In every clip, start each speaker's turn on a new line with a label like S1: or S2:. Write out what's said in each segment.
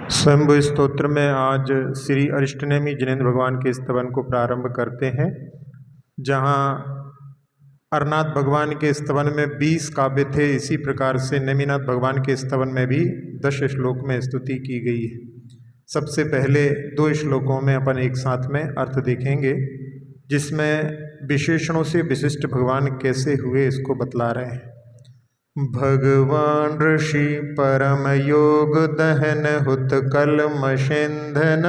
S1: स्वयंभू स्तोत्र में आज श्री अरिष्टनेमि जिनेंद्र भगवान के स्तवन को प्रारंभ करते हैं, जहाँ अरनाथ भगवान के स्तवन में 20 काव्य थे। इसी प्रकार से नेमिनाथ भगवान के स्तवन में भी 10 श्लोक में स्तुति की गई है। सबसे पहले 2 श्लोकों में अपन एक साथ में अर्थ देखेंगे, जिसमें विशेषणों से विशिष्ट भगवान कैसे हुए इसको बतला रहे हैं। भगवान ऋषि परम योग दहन हुत कलमशेंधन,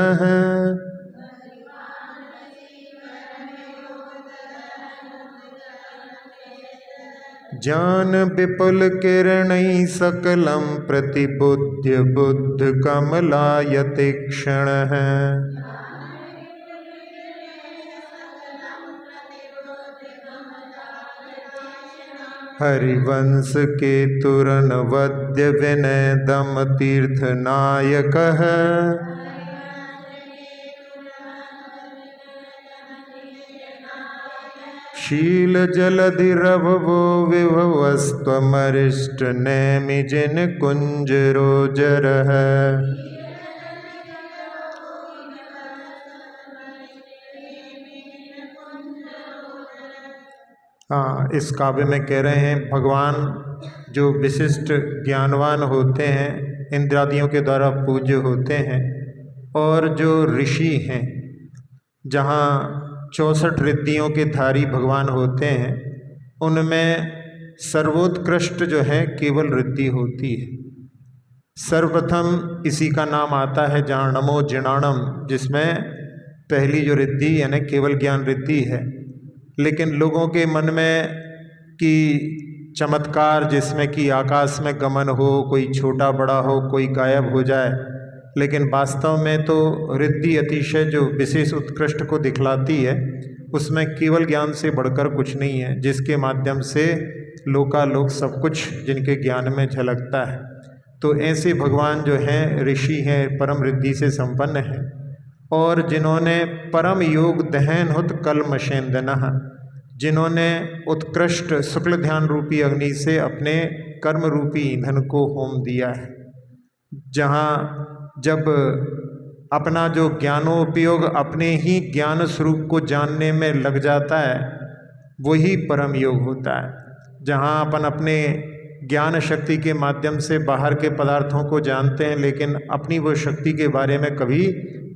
S1: ज्ञान विपुल किरणै सकलम प्रतिबुद्ध बुद्ध कमलायते क्षण। हरिवंश के तुरन वद्य विनय दम तीर्थ नायक, शील जलधि रभवो विभवस्त्वमरिष्ट नेमि जिन कुंज रोजर। हाँ, इस काव्य में कह रहे हैं भगवान जो विशिष्ट ज्ञानवान होते हैं, इंद्रादियों के द्वारा पूज्य होते हैं, और जो ऋषि हैं, जहाँ 64 रिद्धियों के धारी भगवान होते हैं, उनमें सर्वोत्कृष्ट जो है केवल रिद्धि होती है। सर्वप्रथम इसी का नाम आता है जानमो जिणाणम, जिसमें पहली जो रिद्धि यानी केवल ज्ञान रिद्धि है। लेकिन लोगों के मन में कि चमत्कार, जिसमें कि आकाश में गमन हो, कोई छोटा बड़ा हो, कोई गायब हो जाए, लेकिन वास्तव में तो रिद्धि अतिशय जो विशेष उत्कृष्ट को दिखलाती है, उसमें केवल ज्ञान से बढ़कर कुछ नहीं है, जिसके माध्यम से लोकालोक सब कुछ जिनके ज्ञान में झलकता है। तो ऐसे भगवान जो हैं ऋषि हैं, परम रिद्धि से संपन्न हैं, और जिन्होंने परम योग दहन हुत कलमशेंदनः, जिन्होंने उत्कृष्ट शुक्ल ध्यान रूपी अग्नि से अपने कर्म रूपी ईंधन को होम दिया है। जहाँ जब अपना जो ज्ञानोपयोग अपने ही ज्ञान स्वरूप को जानने में लग जाता है, वही परम योग होता है। जहाँ अपन अपने ज्ञान शक्ति के माध्यम से बाहर के पदार्थों को जानते हैं, लेकिन अपनी वो शक्ति के बारे में कभी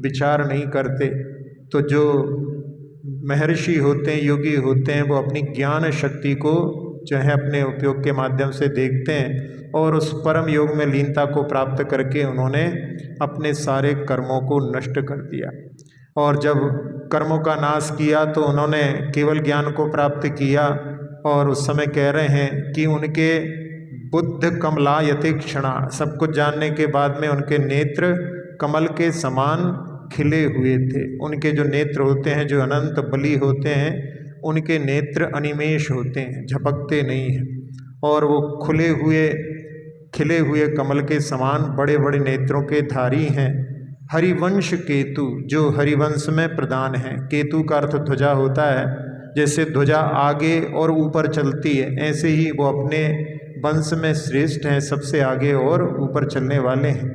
S1: विचार नहीं करते, तो जो महर्षि होते हैं, योगी होते हैं, वो अपनी ज्ञान शक्ति को जो है अपने उपयोग के माध्यम से देखते हैं, और उस परम योग में लीनता को प्राप्त करके उन्होंने अपने सारे कर्मों को नष्ट कर दिया। और जब कर्मों का नाश किया तो उन्होंने केवल ज्ञान को प्राप्त किया, और उस समय कह रहे हैं कि उनके बुद्ध कमलायते क्षणा, सब कुछ जानने के बाद में उनके नेत्र कमल के समान खिले हुए थे। उनके जो नेत्र होते हैं, जो अनंत बली होते हैं, उनके नेत्र अनिमेष होते हैं, झपकते नहीं हैं, और वो खिले हुए कमल के समान बड़े बड़े नेत्रों के धारी हैं। हरिवंश केतु, जो हरिवंश में प्रधान है। केतु का अर्थ ध्वजा होता है। जैसे ध्वजा आगे और ऊपर चलती है, ऐसे ही वो अपने वंश में श्रेष्ठ हैं, सबसे आगे और ऊपर चलने वाले हैं।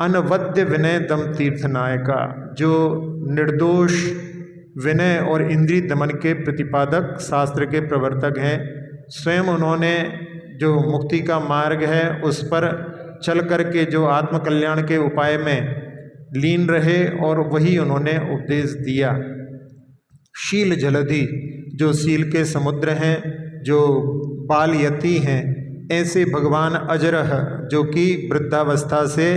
S1: अनवद्य विनय दम तीर्थ नायका, जो निर्दोष विनय और इंद्रिय दमन के प्रतिपादक शास्त्र के प्रवर्तक हैं। स्वयं उन्होंने जो मुक्ति का मार्ग है उस पर चल करके जो आत्मकल्याण के उपाय में लीन रहे, और वही उन्होंने उपदेश दिया। शील जलधि, जो शील के समुद्र हैं, जो बाल यति हैं, ऐसे भगवान अजरह, जो कि वृद्धावस्था से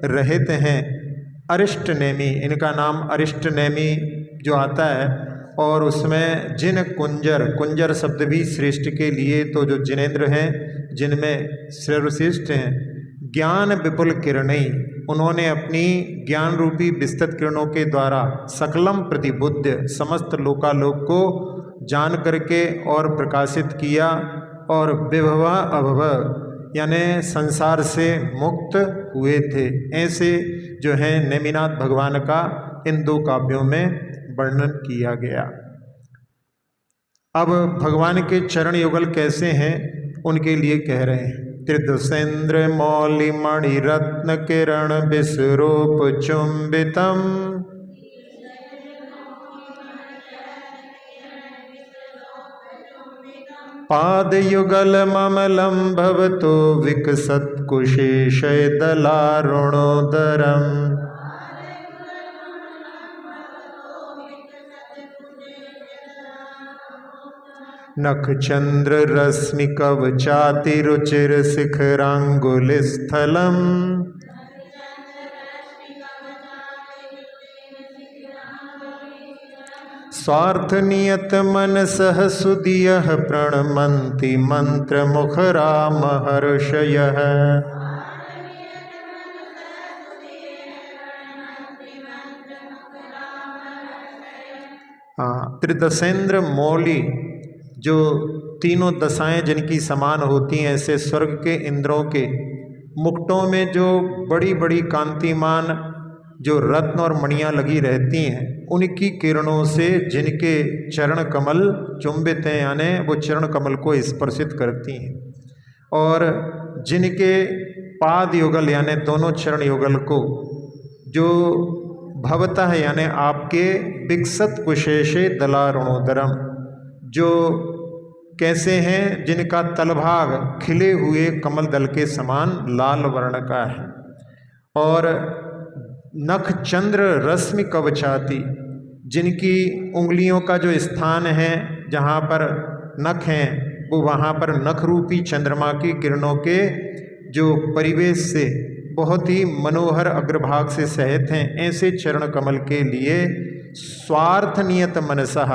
S1: रहित हैं। अरिष्टनेमि, इनका नाम अरिष्टनेमि जो आता है, और उसमें जिन कुंजर, कुंजर शब्द भी श्रेष्ठ के लिए, तो जो जिनेंद्र हैं, जिनमें सर्वश्रेष्ठ हैं। ज्ञान विपुल किरणै, उन्होंने अपनी ज्ञान रूपी विस्तृत किरणों के द्वारा सकलम प्रतिबुद्ध, समस्त लोकालोक को जान करके और प्रकाशित किया, और विभवा अभव, यानी संसार से मुक्त हुए थे। ऐसे जो है नेमिनाथ भगवान का इन 2 काव्यों में वर्णन किया गया। अब भगवान के चरण युगल कैसे हैं, उनके लिए कह रहे हैं। त्रिदुसेन्द्र मौलि मणिरत्न किरण विस्वरूप चुंबितम पादयुगलममलं भवतो विकसत्कुशेशैदलारुणोदरम् नखचन्द्ररश्मिकवचातिरुचिरशिखराङ्गुलिस्थलम् स्वार्थनियतमनसः सुधियः प्रणमन्ति मन्त्रमुखरा महर्षयः। त्रिदशेन्द्र मौली, जो तीनों दशाएं जिनकी समान होती हैं, ऐसे स्वर्ग के इंद्रों के मुकुटों में जो बड़ी बड़ी कांतिमान जो रत्न और मणियाँ लगी रहती हैं, उनकी किरणों से जिनके चरण कमल चुंबित हैं, यानी वो चरण कमल को स्पर्शित करती हैं, और जिनके पाद युगल यानी दोनों चरण युगल को जो भवता है यानी आपके विकसत कुशेशे दलारुणोदरम, जो कैसे हैं, जिनका तलभाग खिले हुए कमल दल के समान लाल वर्ण का है, और नख चंद्र रश्मि कवचाती, जिनकी उंगलियों का जो स्थान है जहाँ पर नख हैं, वो वहाँ पर नख रूपी चंद्रमा की किरणों के जो परिवेश से बहुत ही मनोहर अग्रभाग से सहित हैं। ऐसे चरण कमल के लिए स्वार्थ नियत मनसः,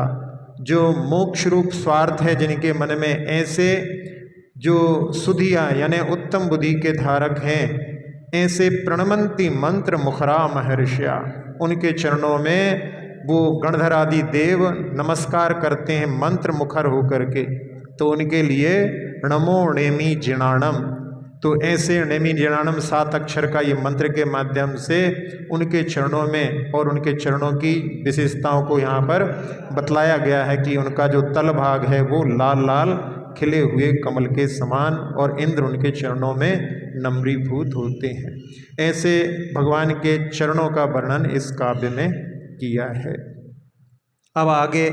S1: जो मोक्ष रूप स्वार्थ है जिनके मन में, ऐसे जो सुधिया यानी उत्तम बुद्धि के धारक हैं, ऐसे प्रणमंती मंत्र मुखरा महर्षिया, उनके चरणों में वो गणधर आदि देव नमस्कार करते हैं मंत्र मुखर होकर के। तो उनके लिए नमो नेमि जिनाणम, तो ऐसे नेमि जिनाणम 7 अक्षर का ये मंत्र के माध्यम से उनके चरणों में और उनके चरणों की विशेषताओं को यहाँ पर बतलाया गया है कि उनका जो तल भाग है वो लाल लाल खिले हुए कमल के समान, और इंद्र उनके चरणों में नम्रीभूत होते हैं। ऐसे भगवान के चरणों का वर्णन इस काव्य में किया है। अब आगे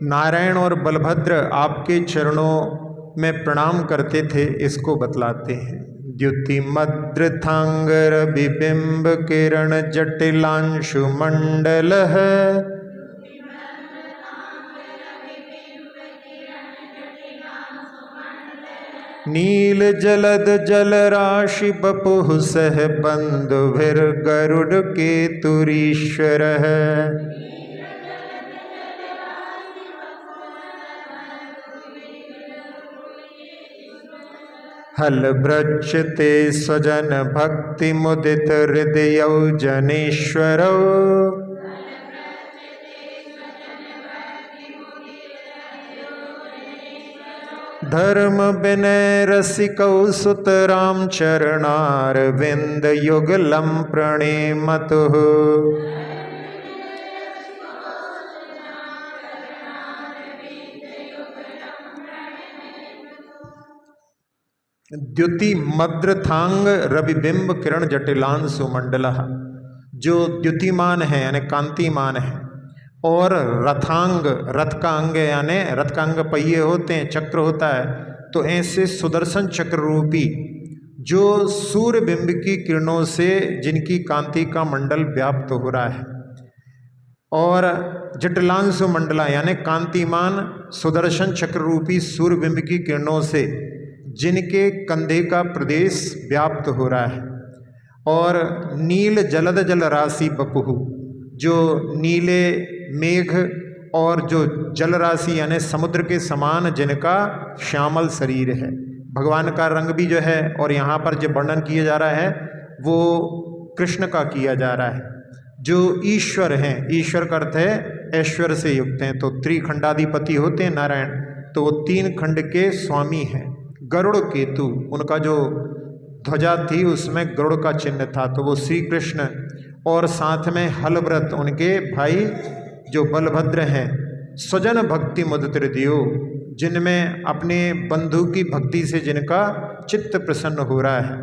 S1: नारायण और बलभद्र आपके चरणों में प्रणाम करते थे, इसको बतलाते हैं। द्युतिमद्रथांगर बिबिंब किरण जटिलांशु मंडल नील जलद जल राशि बपुः सह बंधुभिर गरुड़ केतुरीश्वर। हल वृक्ष ते स्वजन भक्ति मुदित हृदय जनेश्वर। धर्म विनय रसिकौ सुत राम चरणार विंद युगलम प्रणेमतुः। द्युति मद्रथांग रविबिंब किरण जटिलान सुमंडलः, जो द्युतिमान है यानी कांतिमान है, और रथांग, रथ का अंग यानी रथ का अंग पहिए होते हैं, चक्र होता है, तो ऐसे सुदर्शन चक्र रूपी जो सूर्य बिंब की किरणों से जिनकी कांति का मंडल व्याप्त हो रहा है, और जटिलांशु मंडला यानी कांतिमान सुदर्शन चक्र रूपी सूर्य बिंब की किरणों से जिनके कंधे का प्रदेश व्याप्त हो रहा है, और नील जलद जल राशि बपुहु, जो नीले मेघ और जो जल राशि यानी समुद्र के समान जिनका श्यामल शरीर है। भगवान का रंग भी जो है, और यहाँ पर जो वर्णन किया जा रहा है वो कृष्ण का किया जा रहा है, जो ईश्वर हैं। ईश्वर का अर्थ है ऐश्वर्य से युक्त हैं, तो त्रिखंडाधिपति होते हैं नारायण, तो वो 3 खंड के स्वामी हैं। गरुड़ केतु, उनका जो ध्वजा थी उसमें गरुड़ का चिन्ह था, तो वो श्री कृष्ण, और साथ में हलव्रत उनके भाई जो बलभद्र हैं। स्वजन भक्ति मुदित हृदयो, जिनमें अपने बंधु की भक्ति से जिनका चित्त प्रसन्न हो रहा है।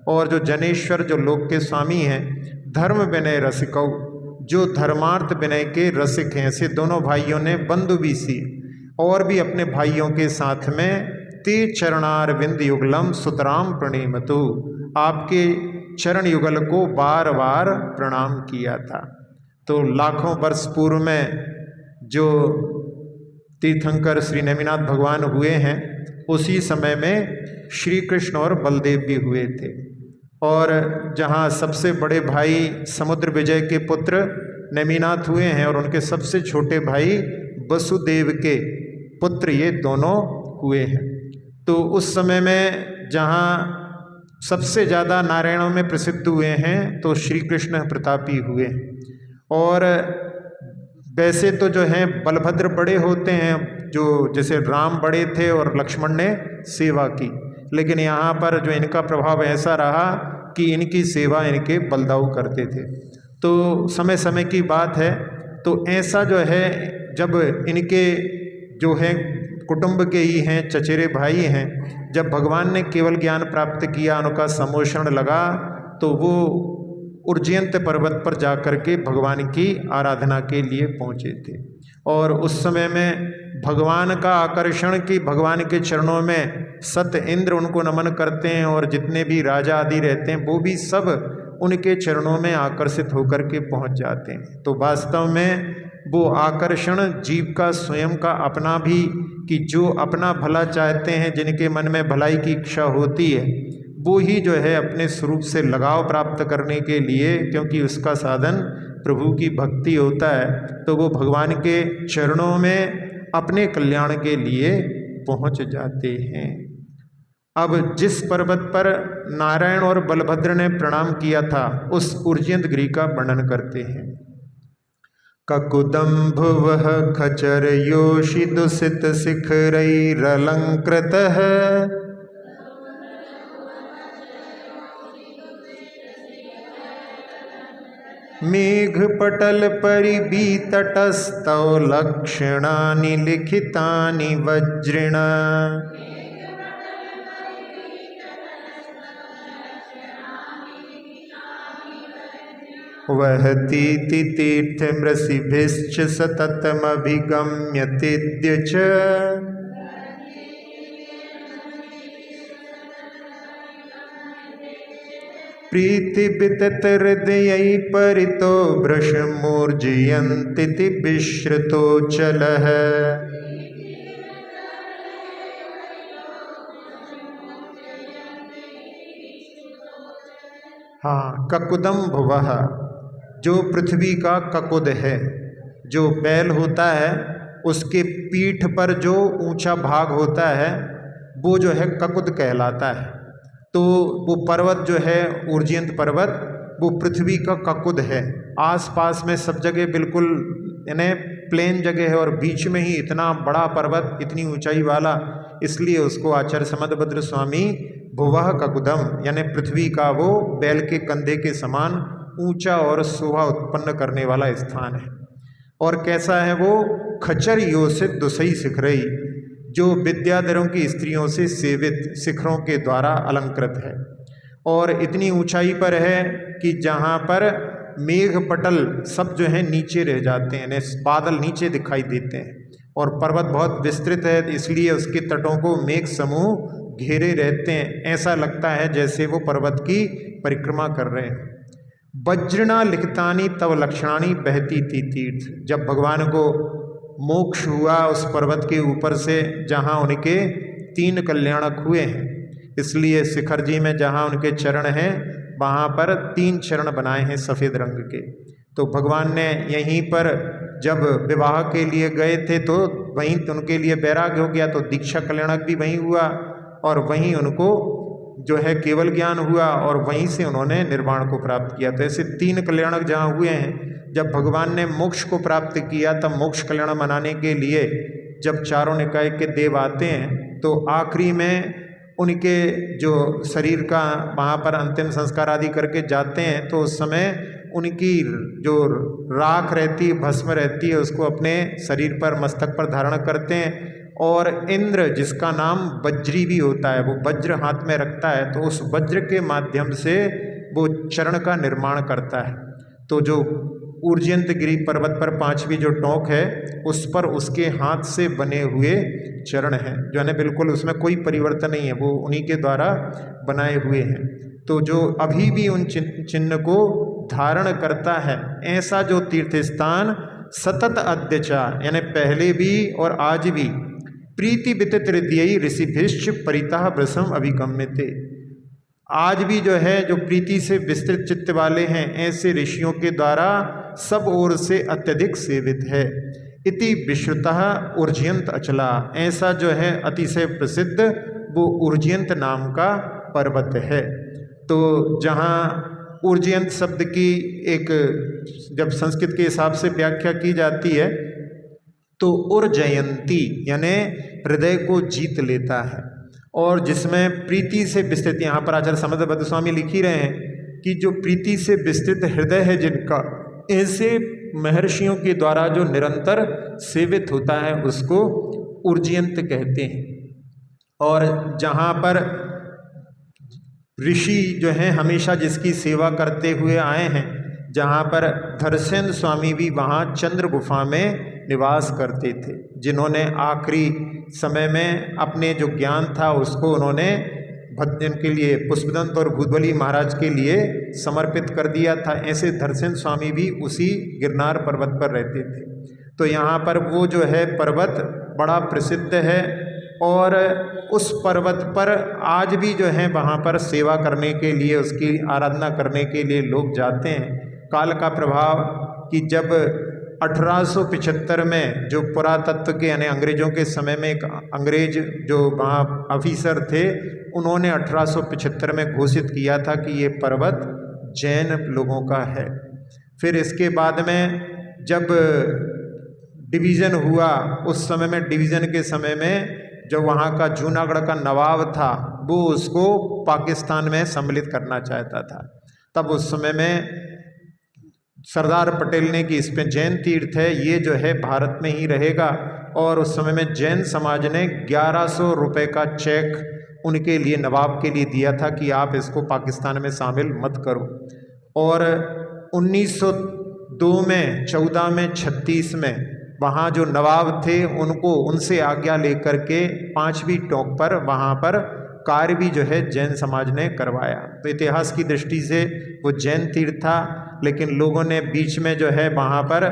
S1: और जो जनेश्वर, जो लोक के स्वामी हैं, धर्म विनय रसिकौ, जो धर्मार्थ विनय के रसिक हैं, ऐसे दोनों भाइयों ने बंधु भी सी और भी अपने भाइयों के साथ में ते चरणार विंद युगलम सुतराम प्रणेमतु, आपके चरण युगल को बार बार प्रणाम किया था। तो लाखों वर्ष पूर्व में जो तीर्थंकर श्री नेमिनाथ भगवान हुए हैं, उसी समय में श्री कृष्ण और बलदेव भी हुए थे। और जहाँ सबसे बड़े भाई समुद्र विजय के पुत्र नेमिनाथ हुए हैं और उनके सबसे छोटे भाई वसुदेव के पुत्र ये दोनों हुए हैं। तो उस समय में जहाँ सबसे ज़्यादा नारायणों में प्रसिद्ध हुए हैं तो श्री कृष्ण प्रतापी हुए। और वैसे तो जो हैं बलभद्र बड़े होते हैं, जो जैसे राम बड़े थे और लक्ष्मण ने सेवा की, लेकिन यहाँ पर जो इनका प्रभाव ऐसा रहा कि इनकी सेवा इनके बलदाऊ करते थे। तो समय समय की बात है। तो ऐसा जो है जब इनके जो है कुटुंब के ही हैं, चचेरे भाई हैं, जब भगवान ने केवल ज्ञान प्राप्त किया, उनका सम्मोषण लगा, तो वो उज्जयंत पर्वत पर जाकर के भगवान की आराधना के लिए पहुँचे थे। और उस समय में भगवान का आकर्षण कि भगवान के चरणों में सत इंद्र उनको नमन करते हैं और जितने भी राजा आदि रहते हैं वो भी सब उनके चरणों में आकर्षित होकर के पहुंच जाते हैं। तो वास्तव में वो आकर्षण जीव का स्वयं का अपना भी, कि जो अपना भला चाहते हैं, जिनके मन में भलाई की इच्छा होती है, वो ही जो है अपने स्वरूप से लगाव प्राप्त करने के लिए, क्योंकि उसका साधन प्रभु की भक्ति होता है, तो वो भगवान के चरणों में अपने कल्याण के लिए पहुंच जाते हैं। अब जिस पर्वत पर नारायण और बलभद्र ने प्रणाम किया था, उस उज्जयंत गिरि का वर्णन करते हैं। ककुदम्भ वह खचर योषि दुसित शिखरैरलंकृतः, मेघपटल परिबीतटस्तौ लक्षणानि लिखितानि वज्रिणा, वहतीति तीर्थमृषिभिश्च सततमभिगम्यतेद्य च, प्रीतिवितत हृदयै परितो भृशमूर्जयन्तीति विश्रुतोचलः। हाँ, ककुदम्भ वह, जो पृथ्वी का ककुद है, जो बैल होता है उसके पीठ पर जो ऊंचा भाग होता है वो जो है ककुद कहलाता है। तो वो पर्वत जो है उज्जयंत पर्वत, वो पृथ्वी का ककुद है। आसपास में सब जगह बिल्कुल यानी प्लेन जगह है और बीच में ही इतना बड़ा पर्वत, इतनी ऊंचाई वाला, इसलिए उसको आचार्य समदभद्र स्वामी भुवः ककुदम यानी पृथ्वी का वो बैल के कंधे के समान ऊंचा और शोभा उत्पन्न करने वाला स्थान है। और कैसा है वो? खचर योषित दुसई शिखरई, जो विद्याधरों की स्त्रियों से सेवित शिखरों के द्वारा अलंकृत है। और इतनी ऊंचाई पर है कि जहाँ पर मेघ पटल सब जो है नीचे रह जाते हैं, बादल नीचे दिखाई देते हैं। और पर्वत बहुत विस्तृत है, इसलिए उसके तटों को मेघ समूह घेरे रहते हैं। ऐसा लगता है जैसे वो पर्वत की परिक्रमा कर रहे हैं। वज्रिणा लिखितानि तव लक्षणानि बहती थी तीर्थ, जब भगवान को मोक्ष हुआ उस पर्वत के ऊपर से जहाँ उनके 3 कल्याणक हुए हैं, इसलिए शिखर जी में जहाँ उनके चरण हैं वहाँ पर 3 चरण बनाए हैं सफ़ेद रंग के। तो भगवान ने यहीं पर जब विवाह के लिए गए थे तो वहीं उनके लिए वैराग्य हो गया, तो दीक्षा कल्याणक भी वहीं हुआ और वहीं उनको जो है केवल ज्ञान हुआ और वहीं से उन्होंने निर्वाण को प्राप्त किया। तो ऐसे 3 कल्याणक जहाँ हुए हैं, जब भगवान ने मोक्ष को प्राप्त किया तब मोक्ष कल्याण मनाने के लिए जब चारों निकाय के देव आते हैं तो आखिरी में उनके जो शरीर का वहाँ पर अंतिम संस्कार आदि करके जाते हैं, तो उस समय उनकी जो राख रहती है, भस्म रहती है, उसको अपने शरीर पर मस्तक पर धारण करते हैं और इंद्र जिसका नाम वज्री भी होता है, वो वज्र हाथ में रखता है, तो उस वज्र के माध्यम से वो चरण का निर्माण करता है। तो जो ऊर्जयंतगिरी पर्वत पर 5वीं जो टोंक है उस पर उसके हाथ से बने हुए चरण हैं, जो है बिल्कुल उसमें कोई परिवर्तन नहीं है, वो उन्हीं के द्वारा बनाए हुए हैं। तो जो अभी भी उन चिन्ह को धारण करता है, ऐसा जो तीर्थ स्थान सतत अद्यचा, यानी पहले भी और आज भी प्रीति वितत हृदयी ऋषिभिश्च परितः वृषम अभिगम्यते, आज भी जो है जो प्रीति से विस्तृत चित्त वाले हैं, ऐसे ऋषियों के द्वारा सब ओर से अत्यधिक सेवित है। इति विश्रुतः उर्जयंत अचला, ऐसा जो है अतिशय प्रसिद्ध वो उर्जयंत नाम का पर्वत है। तो जहाँ उर्जयंत शब्द की एक जब संस्कृत के हिसाब से व्याख्या की जाती है तो उर्जयंती यानी हृदय को जीत लेता है, और जिसमें प्रीति से विस्तृत, यहाँ पर आचार्य समर्थभद्र स्वामी लिख ही रहे हैं कि जो प्रीति से विस्तृत हृदय है जिनका, ऐसे महर्षियों के द्वारा जो निरंतर सेवित होता है उसको उर्जयंत कहते हैं। और जहाँ पर ऋषि जो हैं हमेशा जिसकी सेवा करते हुए आए हैं, जहाँ पर धरसेन स्वामी भी वहाँ चंद्र गुफा में निवास करते थे, जिन्होंने आखिरी समय में अपने जो ज्ञान था उसको उन्होंने भजन के लिए पुष्पदंत और भूतबली महाराज के लिए समर्पित कर दिया था। ऐसे धरसेन स्वामी भी उसी गिरनार पर्वत पर रहते थे। तो यहाँ पर वो जो है पर्वत बड़ा प्रसिद्ध है, और उस पर्वत पर आज भी जो है वहाँ पर सेवा करने के लिए, उसकी आराधना करने के लिए लोग जाते हैं। काल का प्रभाव कि जब 1875 में जो पुरातत्व के यानी अंग्रेजों के समय में एक अंग्रेज जो वहाँ ऑफिसर थे, उन्होंने 1875 में घोषित किया था कि ये पर्वत जैन लोगों का है। फिर इसके बाद में जब डिवीज़न हुआ, उस समय में डिवीज़न के समय में जो वहाँ का जूनागढ़ का नवाब था वो उसको पाकिस्तान में सम्मिलित करना चाहता था। तब उस समय में सरदार पटेल ने कि इस पे जैन तीर्थ है, ये जो है भारत में ही रहेगा, और उस समय में जैन समाज ने 1100 रुपये का चेक उनके लिए नवाब के लिए दिया था कि आप इसको पाकिस्तान में शामिल मत करो। और 1902 में 14 में 36 में वहाँ जो नवाब थे उनको उनसे आज्ञा लेकर के 5वीं टोंक पर वहाँ पर कार्य भी जो है जैन समाज ने करवाया। तो इतिहास की दृष्टि से वो जैन तीर्थ था, लेकिन लोगों ने बीच में जो है वहाँ पर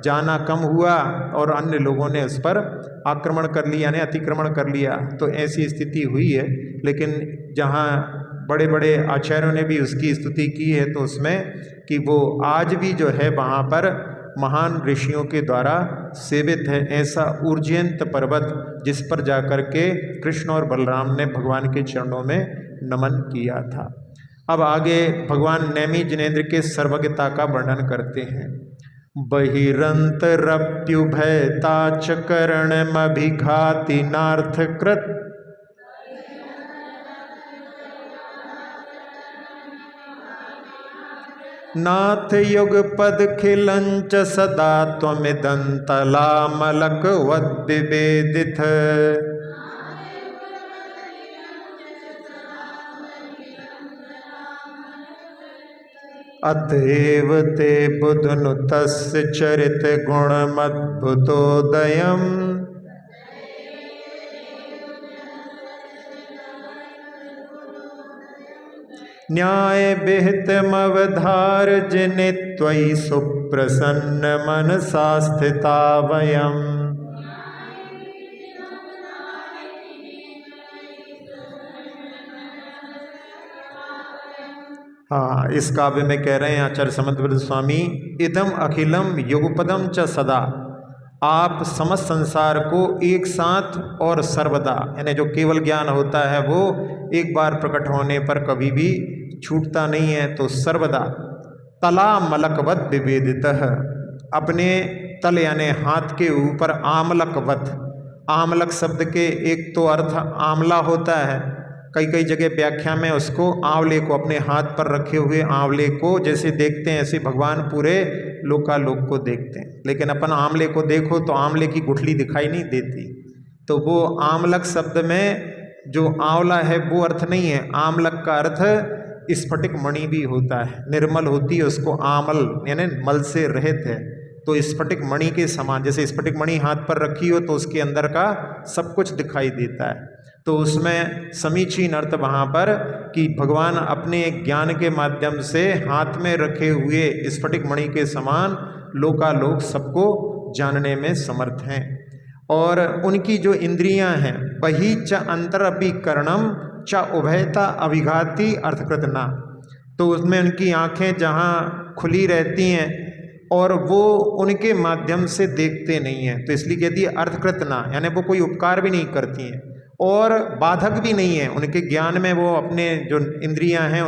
S1: जाना कम हुआ और अन्य लोगों ने उस पर आक्रमण कर लिया, यानी अतिक्रमण कर लिया। तो ऐसी स्थिति हुई है, लेकिन जहाँ बड़े बड़े आचार्यों ने भी उसकी स्तुति की है तो उसमें कि वो आज भी जो है वहाँ पर महान ऋषियों के द्वारा सेवित है, ऐसा उर्जयंत पर्वत जिस पर जाकर के कृष्ण और बलराम ने भगवान के चरणों में नमन किया था। अब आगे भगवान नेमि जिनेन्द्र के सर्वज्ञता का वर्णन करते हैं। बहिरंतरप्युभयता च करणमभिघाति नार्थकृत नाथ युग पद खिलंच सदा त्वमिदंतलामलक वद्विवेदित अतएव ते बुधनुतस्य चरित गुणमद्भुतोदयम् न्याय विहितमवधार्जने त्वयि सुप्रसन्न मनसा स्थिता वयम्। हाँ, इस काव्य में कह रहे हैं आचार्य समर्थभद्र स्वामी, इदम अखिलम युगपदम च सदा, आप समस्त संसार को एक साथ और सर्वदा, यानी जो केवल ज्ञान होता है वो एक बार प्रकट होने पर कभी भी छूटता नहीं है, तो सर्वदा तला मलकवत विवेदितः, अपने तल यानी हाथ के ऊपर आमलकवत, आमलक शब्द के एक तो अर्थ आंवला होता है, कई कई जगह व्याख्या में उसको आंवले को, अपने हाथ पर रखे हुए आंवले को जैसे देखते हैं ऐसे भगवान पूरे लोकालोक को देखते हैं। लेकिन अपन आंवले को देखो तो आंवले की गुठली दिखाई नहीं देती, तो वो आमलक शब्द में जो आंवला है वो अर्थ नहीं है, आमलक का अर्थ स्फटिक मणि भी होता है, निर्मल होती है, उसको आमल यानी मल से रहित है। तो स्फटिक मणि के समान, जैसे स्फटिक मणि हाथ पर रखी हो तो उसके अंदर का सब कुछ दिखाई देता है। तो उसमें समीचीन अर्थ वहाँ पर कि भगवान अपने ज्ञान के माध्यम से हाथ में रखे हुए स्फटिक मणि के समान लोकालोक सबको जानने में समर्थ हैं। और उनकी जो इंद्रियां हैं, बही च अंतरभिकरणम च उभयता अभिघाती अर्थकृतना, तो उसमें उनकी आंखें जहाँ खुली रहती हैं और वो उनके माध्यम से देखते नहीं हैं, तो इसलिए कहती है अर्थकृतना, यानी वो कोई उपकार भी नहीं करती हैं और बाधक भी नहीं है उनके ज्ञान में। वो अपने जो इंद्रियां हैं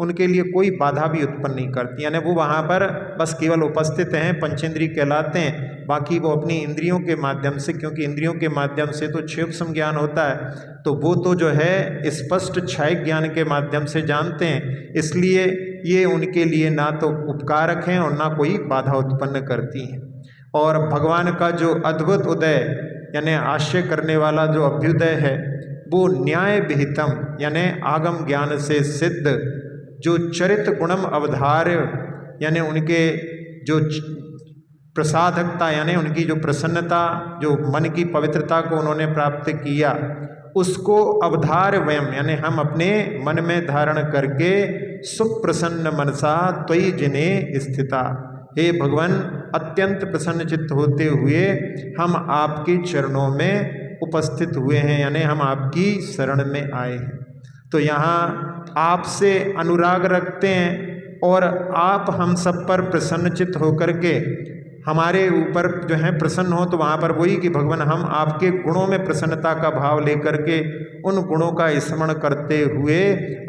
S1: उनके लिए कोई बाधा भी उत्पन्न नहीं करती, यानी वो वहाँ पर बस केवल उपस्थित हैं, पंचेंद्रिय कहलाते हैं। बाकी वो अपनी इंद्रियों के माध्यम से, क्योंकि इंद्रियों के माध्यम से तो क्षेम ज्ञान होता है, तो वो तो जो है स्पष्ट क्षय ज्ञान के माध्यम से जानते हैं, इसलिए ये उनके लिए ना तो उपकारक हैं और ना कोई बाधा उत्पन्न करती हैं। और भगवान का जो अद्भुत उदय यानी आश्चर्य करने वाला जो अभ्युदय है, वो न्याय विहितम यानी आगम ज्ञान से सिद्ध जो चरित गुणम अवधार्य, यानी उनके जो प्रसादकता यानी उनकी जो प्रसन्नता, जो मन की पवित्रता को उन्होंने प्राप्त किया, उसको अवधार्य वयम यानी हम अपने मन में धारण करके सुप्रसन्न मनसा त्वयि जिने स्थिता, हे भगवान अत्यंत प्रसन्न चित्त होते हुए हम आपके चरणों में उपस्थित हुए हैं, यानी हम आपकी शरण में आए हैं। तो यहाँ आपसे अनुराग रखते हैं और आप हम सब पर प्रसन्न चित्त होकर के हमारे ऊपर जो है प्रसन्न हो, तो वहाँ पर वही कि भगवान हम आपके गुणों में प्रसन्नता का भाव लेकर के उन गुणों का स्मरण करते हुए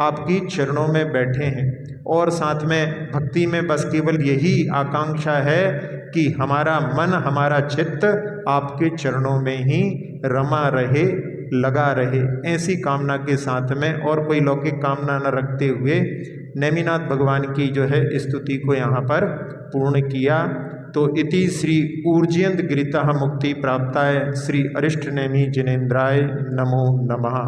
S1: आपकी चरणों में बैठे हैं। और साथ में भक्ति में बस केवल यही आकांक्षा है कि हमारा मन, हमारा चित्त आपके चरणों में ही रमा रहे, लगा रहे, ऐसी कामना के साथ में और कोई लौकिक कामना न रखते हुए नेमिनाथ भगवान की जो है स्तुति को यहाँ पर पूर्ण किया। तो इति श्री ऊर्जयंत गिरितः मुक्ति प्राप्ताय श्री अरिष्ट नेमि जिनेन्द्राय नमो नमः।